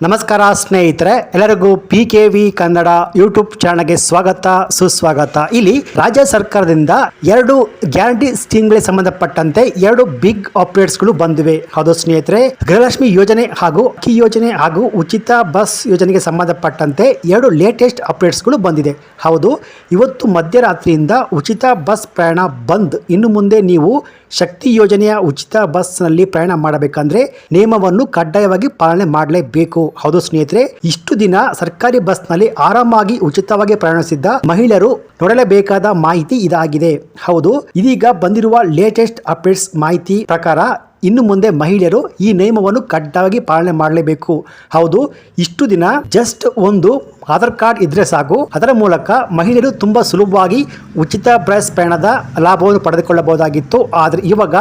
ನಮಸ್ಕಾರ ಸ್ನೇಹಿತರೆ, ಎಲ್ಲರಿಗೂ PKV ಕನ್ನಡ ಯೂಟ್ಯೂಬ್ ಚಾನಲ್ಗೆ ಸ್ವಾಗತ ಸುಸ್ವಾಗತ. ಇಲ್ಲಿ ರಾಜ್ಯ ಸರ್ಕಾರದಿಂದ 2 ಗ್ಯಾರಂಟಿ ಸ್ಕೀಮ್ಗಳಿಗೆ ಸಂಬಂಧಪಟ್ಟಂತೆ 2 ಬಿಗ್ ಅಪ್ಡೇಟ್ಸ್ಗಳು ಬಂದಿವೆ. ಹೌದು ಸ್ನೇಹಿತರೆ, ಗೃಹಲಕ್ಷ್ಮಿ ಯೋಜನೆ ಹಾಗೂ ಅಕ್ಕಿ ಯೋಜನೆ ಹಾಗೂ ಉಚಿತ ಬಸ್ ಯೋಜನೆಗೆ ಸಂಬಂಧಪಟ್ಟಂತೆ 2 ಲೇಟೆಸ್ಟ್ ಅಪ್ಡೇಟ್ಸ್ಗಳು ಬಂದಿದೆ. ಹೌದು, ಇವತ್ತು ಮಧ್ಯರಾತ್ರಿಯಿಂದ ಉಚಿತ ಬಸ್ ಪ್ರಯಾಣ ಬಂದ್. ಇನ್ನು ಮುಂದೆ ನೀವು ಶಕ್ತಿ ಯೋಜನೆಯ ಉಚಿತ ಬಸ್ನಲ್ಲಿ ಪ್ರಯಾಣ ಮಾಡಬೇಕಂದ್ರೆ ನಿಯಮವನ್ನು ಕಡ್ಡಾಯವಾಗಿ ಪಾಲನೆ ಮಾಡಲೇಬೇಕು. ಹೌದು ಸ್ನೇಹಿತರೆ, ಇಷ್ಟು ದಿನ ಸರ್ಕಾರಿ ಬಸ್ನಲ್ಲಿ ಆರಾಮಾಗಿ ಉಚಿತವಾಗಿ ಪ್ರಯಾಣಿಸಿದ್ದ ಮಹಿಳೆಯರು ನೋಡಲೇಬೇಕಾದ ಮಾಹಿತಿ ಇದಾಗಿದೆ. ಹೌದು, ಇದೀಗ ಬಂದಿರುವ ಲೇಟೆಸ್ಟ್ ಅಪ್ಡೇಟ್ಸ್ ಮಾಹಿತಿ ಪ್ರಕಾರ ಇನ್ನು ಮುಂದೆ ಮಹಿಳೆಯರು ಈ ನಿಯಮವನ್ನು ಕಡ್ಡಾಯವಾಗಿ ಪಾಲನೆ ಮಾಡಲೇಬೇಕು. ಹೌದು, ಇಷ್ಟು ದಿನ ಜಸ್ಟ್ ಒಂದು ಆಧಾರ್ ಕಾರ್ಡ್ ಇದ್ರೆ ಸಾಕು, ಅದರ ಮೂಲಕ ಮಹಿಳೆಯರು ತುಂಬಾ ಸುಲಭವಾಗಿ ಉಚಿತ ಬಸ್ ಪ್ರಯಾಣದ ಲಾಭವನ್ನು ಪಡೆದುಕೊಳ್ಳಬಹುದಾಗಿತ್ತು. ಆದರೆ ಇವಾಗ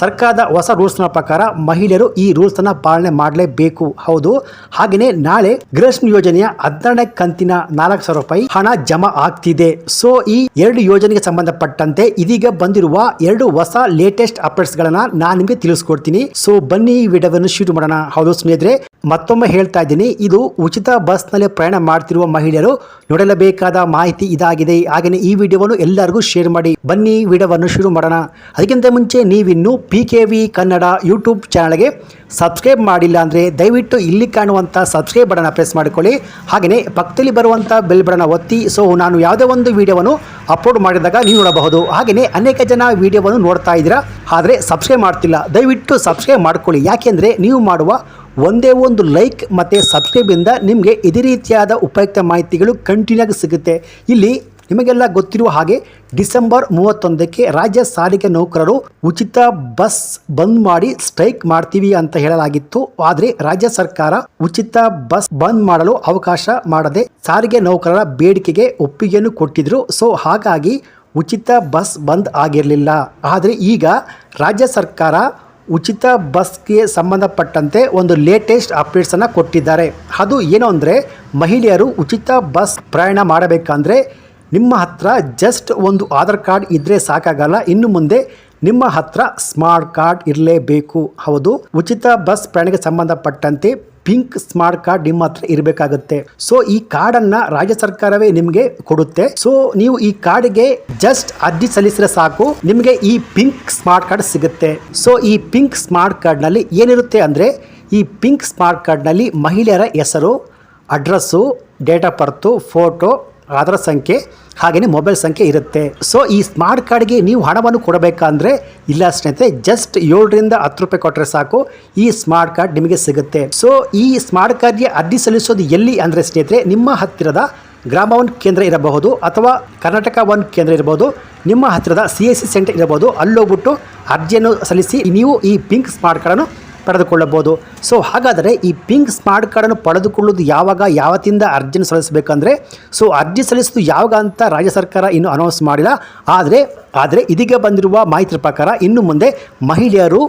ಸರ್ಕಾರದ ಹೊಸ ರೂಲ್ಸ್ನ ಪ್ರಕಾರ ಮಹಿಳೆಯರು ಈ ರೂಲ್ಸ್ನ ಪಾಲನೆ ಮಾಡಲೇಬೇಕು. ಹೌದು, ಹಾಗೆಯೇ ನಾಳೆ ಗೃಹಲಕ್ಷ್ಮಿ ಯೋಜನೆಯ 12ನೇ ಕಂತಿನ 4,000 ರೂಪಾಯಿ ಹಣ ಜಮಾ ಆಗ್ತಿದೆ. ಸೊ ಈ 2 ಯೋಜನೆಗೆ ಸಂಬಂಧಪಟ್ಟಂತೆ ಇದೀಗ ಬಂದಿರುವ 2 ಹೊಸ ಲೇಟೆಸ್ಟ್ ಅಪ್ಡೇಟ್ಸ್ ಗಳನ್ನ ನಾನು ನಿಮಗೆ ತಿಳಿಸ್ಕೊಡ್ತೀನಿ. ಸೊ ಬನ್ನಿ ಈ ವಿಡಿಯೋವನ್ನು ಶುರು ಮಾಡೋಣ. ಹೌದು ಸ್ನೇಹಿತರೆ, ಮತ್ತೊಮ್ಮೆ ಹೇಳ್ತಾ ಇದ್ದೀನಿ, ಇದು ಉಚಿತ ಬಸ್ ನಲ್ಲಿ ಪ್ರಯಾಣ ಮಾಡ್ತಿರುವ ಮಹಿಳೆಯರು ನೋಡಲೇಬೇಕಾದ ಮಾಹಿತಿ ಇದಾಗಿದೆ. ಹಾಗೆಯೇ ಈ ವಿಡಿಯೋವನ್ನು ಎಲ್ಲರಿಗೂ ಶೇರ್ ಮಾಡಿ. ಬನ್ನಿ ವಿಡಿಯೋವನ್ನು ಶುರು ಮಾಡೋಣ. ಅದಕ್ಕಿಂತ ಮುಂಚೆ ನೀವಿನ್ನು PKV ಕನ್ನಡ ಯೂಟ್ಯೂಬ್ ಚಾನಲ್ಗೆ ಸಬ್ಸ್ಕ್ರೈಬ್ ಮಾಡಿಲ್ಲ ಅಂದರೆ ದಯವಿಟ್ಟು ಇಲ್ಲಿ ಕಾಣುವಂಥ ಸಬ್ಸ್ಕ್ರೈಬ್ ಬಟನ್ ಪ್ರೆಸ್ ಮಾಡಿಕೊಳ್ಳಿ. ಹಾಗೆಯೇ ಪಕ್ಕದಲ್ಲಿ ಬರುವಂಥ ಬೆಲ್ ಬಟನ್ ಒತ್ತಿ. ಸೊ ನಾನು ಯಾವುದೇ ಒಂದು ವಿಡಿಯೋವನ್ನು ಅಪ್ಲೋಡ್ ಮಾಡಿದಾಗ ನೀವು ನೋಡಬಹುದು. ಹಾಗೆಯೇ ಅನೇಕ ಜನ ವಿಡಿಯೋವನ್ನು ನೋಡ್ತಾ ಇದ್ದೀರಾ, ಆದರೆ ಸಬ್ಸ್ಕ್ರೈಬ್ ಮಾಡ್ತಿಲ್ಲ. ದಯವಿಟ್ಟು ಸಬ್ಸ್ಕ್ರೈಬ್ ಮಾಡ್ಕೊಳ್ಳಿ. ಯಾಕೆಂದರೆ ನೀವು ಮಾಡುವ ಒಂದೇ ಒಂದು ಲೈಕ್ ಮತ್ತು ಸಬ್ಸ್ಕ್ರೈಬಿಂದ ನಿಮಗೆ ಇದೇ ರೀತಿಯಾದ ಉಪಯುಕ್ತ ಮಾಹಿತಿಗಳು ಕಂಟಿನ್ಯೂ ಆಗಿ ಸಿಗುತ್ತೆ. ಇಲ್ಲಿ ನಿಮಗೆಲ್ಲ ಗೊತ್ತಿರುವ ಹಾಗೆ ಡಿಸೆಂಬರ್ 31ಕ್ಕೆ ರಾಜ್ಯ ಸಾರಿಗೆ ನೌಕರರು ಉಚಿತ ಬಸ್ ಬಂದ್ ಮಾಡಿ ಸ್ಟ್ರೈಕ್ ಮಾಡ್ತೀವಿ ಅಂತ ಹೇಳಲಾಗಿತ್ತು. ಆದರೆ ರಾಜ್ಯ ಸರ್ಕಾರ ಉಚಿತ ಬಸ್ ಬಂದ್ ಮಾಡಲು ಅವಕಾಶ ಮಾಡದೆ ಸಾರಿಗೆ ನೌಕರರ ಬೇಡಿಕೆಗೆ ಒಪ್ಪಿಗೆಯನ್ನು ಕೊಟ್ಟಿದ್ರು. ಸೊ ಹಾಗಾಗಿ ಉಚಿತ ಬಸ್ ಬಂದ್ ಆಗಿರಲಿಲ್ಲ. ಆದರೆ ಈಗ ರಾಜ್ಯ ಸರ್ಕಾರ ಉಚಿತ ಬಸ್ಗೆ ಸಂಬಂಧಪಟ್ಟಂತೆ ಒಂದು ಲೇಟೆಸ್ಟ್ ಅಪ್ಡೇಟ್ಸನ್ನು ಕೊಟ್ಟಿದ್ದಾರೆ. ಅದು ಏನು ಅಂದರೆ, ಮಹಿಳೆಯರು ಉಚಿತ ಬಸ್ ಪ್ರಯಾಣ ಮಾಡಬೇಕಂದ್ರೆ ನಿಮ್ಮ ಹತ್ರ ಜಸ್ಟ್ ಒಂದು ಆಧಾರ್ ಕಾರ್ಡ್ ಇದ್ದರೆ ಸಾಕಾಗಲ್ಲ. ಇನ್ನು ಮುಂದೆ ನಿಮ್ಮ ಹತ್ರ ಸ್ಮಾರ್ಟ್ ಕಾರ್ಡ್ ಇರಲೇಬೇಕು. ಹೌದು, ಉಚಿತ ಬಸ್ ಪ್ರಯಾಣಕ್ಕೆ ಸಂಬಂಧಪಟ್ಟಂತೆ ಪಿಂಕ್ ಸ್ಮಾರ್ಟ್ ಕಾರ್ಡ್ ನಿಮ್ಮ ಹತ್ರ ಇರಬೇಕಾಗುತ್ತೆ. ಸೊ ಈ ಕಾರ್ಡನ್ನು ರಾಜ್ಯ ಸರ್ಕಾರವೇ ನಿಮಗೆ ಕೊಡುತ್ತೆ. ಸೊ ನೀವು ಈ ಕಾರ್ಡ್ಗೆ ಜಸ್ಟ್ ಅರ್ಜಿ ಸಲ್ಲಿಸಿದ್ರೆ ಸಾಕು, ನಿಮಗೆ ಈ ಪಿಂಕ್ ಸ್ಮಾರ್ಟ್ ಕಾರ್ಡ್ ಸಿಗುತ್ತೆ. ಸೊ ಈ ಪಿಂಕ್ ಸ್ಮಾರ್ಟ್ ಕಾರ್ಡ್ನಲ್ಲಿ ಏನಿರುತ್ತೆ ಅಂದರೆ, ಈ ಪಿಂಕ್ ಸ್ಮಾರ್ಟ್ ಕಾರ್ಡ್ನಲ್ಲಿ ಮಹಿಳೆಯರ ಹೆಸರು, address, date of birth, photo, Aadhaar ಸಂಖ್ಯೆ, ಹಾಗೆಯೇ ಮೊಬೈಲ್ ಸಂಖ್ಯೆ ಇರುತ್ತೆ. ಸೊ ಈ ಸ್ಮಾರ್ಟ್ ಕಾರ್ಡ್ಗೆ ನೀವು ಹಣವನ್ನು ಕೊಡಬೇಕಂದ್ರೆ ಇಲ್ಲ ಸ್ನೇಹಿತರೆ, ಜಸ್ಟ್ 7 ರಿಂದ 10 ರೂಪಾಯಿ ಕೊಟ್ಟರೆ ಸಾಕು, ಈ ಸ್ಮಾರ್ಟ್ ಕಾರ್ಡ್ ನಿಮಗೆ ಸಿಗುತ್ತೆ. ಸೊ ಈ ಸ್ಮಾರ್ಟ್ ಕಾರ್ಡ್ಗೆ ಅರ್ಜಿ ಸಲ್ಲಿಸೋದು ಎಲ್ಲಿ ಅಂದರೆ ಸ್ನೇಹಿತರೆ, ನಿಮ್ಮ ಹತ್ತಿರದ ಗ್ರಾಮ 1 ಕೇಂದ್ರ ಇರಬಹುದು ಅಥವಾ ಕರ್ನಾಟಕ 1 ಕೇಂದ್ರ ಇರಬಹುದು, ನಿಮ್ಮ ಹತ್ತಿರದ CSC ಸೆಂಟರ್ ಇರಬಹುದು. ಅಲ್ಲೋಗ್ಬಿಟ್ಟು ಅರ್ಜಿಯನ್ನು ಸಲ್ಲಿಸಿ ನೀವು ಈ ಪಿಂಕ್ ಸ್ಮಾರ್ಟ್ ಕಾರ್ಡನ್ನು ಪಡೆದುಕೊಳ್ಳಬಹುದು. ಸೊ ಹಾಗಾದರೆ ಈ ಪಿಂಕ್ ಸ್ಮಾರ್ಟ್ ಕಾರ್ಡನ್ನು ಪಡೆದುಕೊಳ್ಳೋದು ಯಾವಾಗ, ಯಾವತ್ತಿಂದ ಅರ್ಜಿಯನ್ನು ಸಲ್ಲಿಸಬೇಕಂದ್ರೆ, ಸೊ ಅರ್ಜಿ ಸಲ್ಲಿಸೋದು ಯಾವಾಗ ಅಂತ ರಾಜ್ಯ ಸರ್ಕಾರ ಇನ್ನೂ ಅನೌನ್ಸ್ ಮಾಡಿಲ್ಲ. ಆದರೆ ಇದೀಗ ಬಂದಿರುವ ಮಾಹಿತಿ ಪ್ರಕಾರ ಇನ್ನು ಮುಂದೆ ಮಹಿಳೆಯರು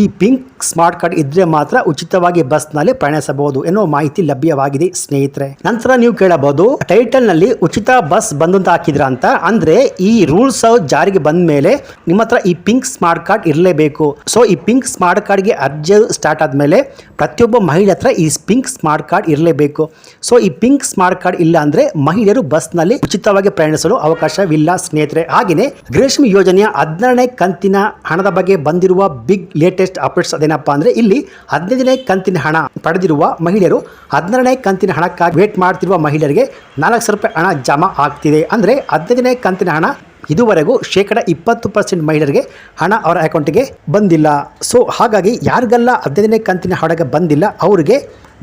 ಈ ಪಿಂಕ್ ಸ್ಮಾರ್ಟ್ ಕಾರ್ಡ್ ಇದ್ರೆ ಮಾತ್ರ ಉಚಿತವಾಗಿ ಬಸ್ನಲ್ಲಿ ಪ್ರಯಾಣಿಸಬಹುದು ಎನ್ನುವ ಮಾಹಿತಿ ಲಭ್ಯವಾಗಿದೆ ಸ್ನೇಹಿತರೆ. ನಂತರ ನೀವು ಕೇಳಬಹುದು, ಟೈಟಲ್ ನಲ್ಲಿ ಉಚಿತ ಬಸ್ ಬಂದ್ ಅಂತ ಹಾಕಿದ್ರ ಅಂತ. ಅಂದ್ರೆ ಈ ರೂಲ್ಸ್ ಜಾರಿಗೆ ಬಂದ ಮೇಲೆ ನಿಮ್ಮ ಹತ್ರ ಈ ಪಿಂಕ್ ಸ್ಮಾರ್ಟ್ ಕಾರ್ಡ್ ಇರಲೇಬೇಕು. ಸೊ ಈ ಪಿಂಕ್ ಸ್ಮಾರ್ಟ್ ಕಾರ್ಡ್ಗೆ ಅರ್ಜಿ ಸ್ಟಾರ್ಟ್ ಆದ್ಮೇಲೆ ಪ್ರತಿಯೊಬ್ಬ ಮಹಿಳೆ ಹತ್ರ ಈ ಪಿಂಕ್ ಸ್ಮಾರ್ಟ್ ಕಾರ್ಡ್ ಇರಲೇಬೇಕು. ಸೊ ಈ ಪಿಂಕ್ ಸ್ಮಾರ್ಟ್ ಕಾರ್ಡ್ ಇಲ್ಲ ಅಂದ್ರೆ ಮಹಿಳೆಯರು ಬಸ್ನಲ್ಲಿ ಉಚಿತವಾಗಿ ಪ್ರಯಾಣಿಸಲು ಅವಕಾಶವಿಲ್ಲ ಸ್ನೇಹಿತರೆ. ಹಾಗೆಯೇ ಗೃಹಲಕ್ಷ್ಮಿ ಯೋಜನೆಯ 12ನೇ ಕಂತಿನ ಹಣದ ಬಗ್ಗೆ ಬಂದಿರುವ ಬಿಗ್ ಲೇಟೆಸ್ಟ್ ಅಪ್ಡೇಟ್ಸ್ ಅದೇನಪ್ಪ ಅಂದ್ರೆ, ಇಲ್ಲಿ 15ನೇ ಕಂತಿನ ಹಣ ಪಡೆದಿರುವ ಮಹಿಳೆಯರು 16ನೇ ಕಂತಿನ ಹಣಕ್ಕಾಗಿ ವೇಟ್ ಮಾಡ್ತಿರುವ ಮಹಿಳೆಯರಿಗೆ 4,000 ರೂಪಾಯಿ ಹಣ ಜಮಾ ಆಗ್ತಿದೆ. ಅಂದ್ರೆ 15ನೇ ಕಂತಿನ ಹಣ ಇದುವರೆಗೂ 20% ಮಹಿಳೆಯರಿಗೆ ಹಣ ಅವರ ಅಕೌಂಟಿಗೆ ಬಂದಿಲ್ಲ. ಸೊ ಹಾಗಾಗಿ ಯಾರಿಗೆಲ್ಲ 15ನೇ ಕಂತಿನ ಹಣಕ್ಕೆ ಬಂದಿಲ್ಲ ಅವರಿಗೆ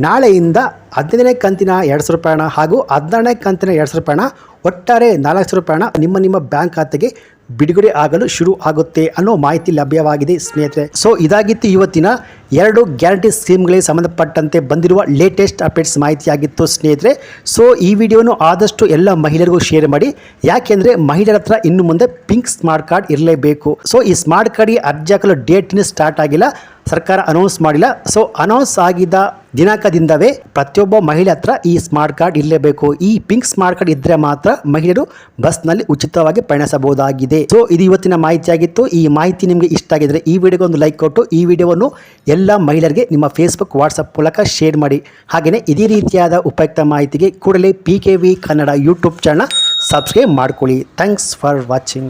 ನಾಳೆಯಿಂದ 15ನೇ ಕಂತಿನ 2,000 ರೂಪಾಯಿ ಹಣ ಹಾಗೂ 16ನೇ ಕಂತಿನ 2,000 ರೂಪಾಯಿ ಹಣ, ಒಟ್ಟಾರೆ 4,000 ರೂಪಾಯಿ ಹಣ ನಿಮ್ಮ ಬ್ಯಾಂಕ್ ಖಾತೆಗೆ ಬಿಡುಗಡೆ ಆಗಲು ಶುರು ಆಗುತ್ತೆ ಅನ್ನೋ ಮಾಹಿತಿ ಲಭ್ಯವಾಗಿದೆ ಸ್ನೇಹಿತರೆ. ಸೊ ಇದಾಗಿತ್ತು ಇವತ್ತಿನ 2 ಗ್ಯಾರಂಟಿ ಸ್ಕೀಮ್ಗಳಿಗೆ ಸಂಬಂಧಪಟ್ಟಂತೆ ಬಂದಿರುವ ಲೇಟೆಸ್ಟ್ ಅಪ್ಡೇಟ್ಸ್ ಮಾಹಿತಿಯಾಗಿತ್ತು ಸ್ನೇಹಿತರೆ. ಸೊ ಈ ವಿಡಿಯೋನು ಆದಷ್ಟು ಎಲ್ಲ ಮಹಿಳೆಯರಿಗೂ ಶೇರ್ ಮಾಡಿ. ಯಾಕೆಂದರೆ ಮಹಿಳೆಯರ ಹತ್ರ ಇನ್ನು ಮುಂದೆ ಪಿಂಕ್ ಸ್ಮಾರ್ಟ್ ಕಾರ್ಡ್ ಇರಲೇಬೇಕು. ಸೊ ಈ ಸ್ಮಾರ್ಟ್ ಕಾರ್ಡ್ಗೆ ಅರ್ಜಿ ಹಾಕಲು ಡೇಟ್ ಸ್ಟಾರ್ಟ್ ಆಗಿಲ್ಲ, ಸರ್ಕಾರ ಅನೌನ್ಸ್ ಮಾಡಿಲ್ಲ. ಸೊ ಅನೌನ್ಸ್ ಆಗಿದ್ದ ದಿನಾಂಕದಿಂದವೇ ಪ್ರತಿಯೊಬ್ಬ ಮಹಿಳೆ ಹತ್ರ ಈ ಸ್ಮಾರ್ಟ್ ಕಾರ್ಡ್ ಇರಲೇಬೇಕು. ಈ ಪಿಂಕ್ ಸ್ಮಾರ್ಟ್ ಕಾರ್ಡ್ ಇದ್ದರೆ ಮಾತ್ರ ಮಹಿಳೆಯರು ಬಸ್ನಲ್ಲಿ ಉಚಿತವಾಗಿ ಪ್ರಯಾಣಿಸಬಹುದಾಗಿದೆ. ಸೊ ಇದು ಇವತ್ತಿನ ಮಾಹಿತಿಯಾಗಿತ್ತು. ಈ ಮಾಹಿತಿ ನಿಮಗೆ ಇಷ್ಟ ಆಗಿದ್ರೆ ಈ ವಿಡಿಯೋಗೆ ಒಂದು ಲೈಕ್ ಕೊಟ್ಟು ಈ ವಿಡಿಯೋವನ್ನು ಎಲ್ಲ ಮಹಿಳೆಯರಿಗೆ ನಿಮ್ಮ ಫೇಸ್ಬುಕ್ ವಾಟ್ಸಪ್ ಮೂಲಕ ಶೇರ್ ಮಾಡಿ. ಹಾಗೆಯೇ ಇದೇ ರೀತಿಯಾದ ಉಪಯುಕ್ತ ಮಾಹಿತಿಗೆ ಕೂಡಲೇ PKV Kannada YouTube channel subscribe ಮಾಡ್ಕೊಳ್ಳಿ. Thanks for watching.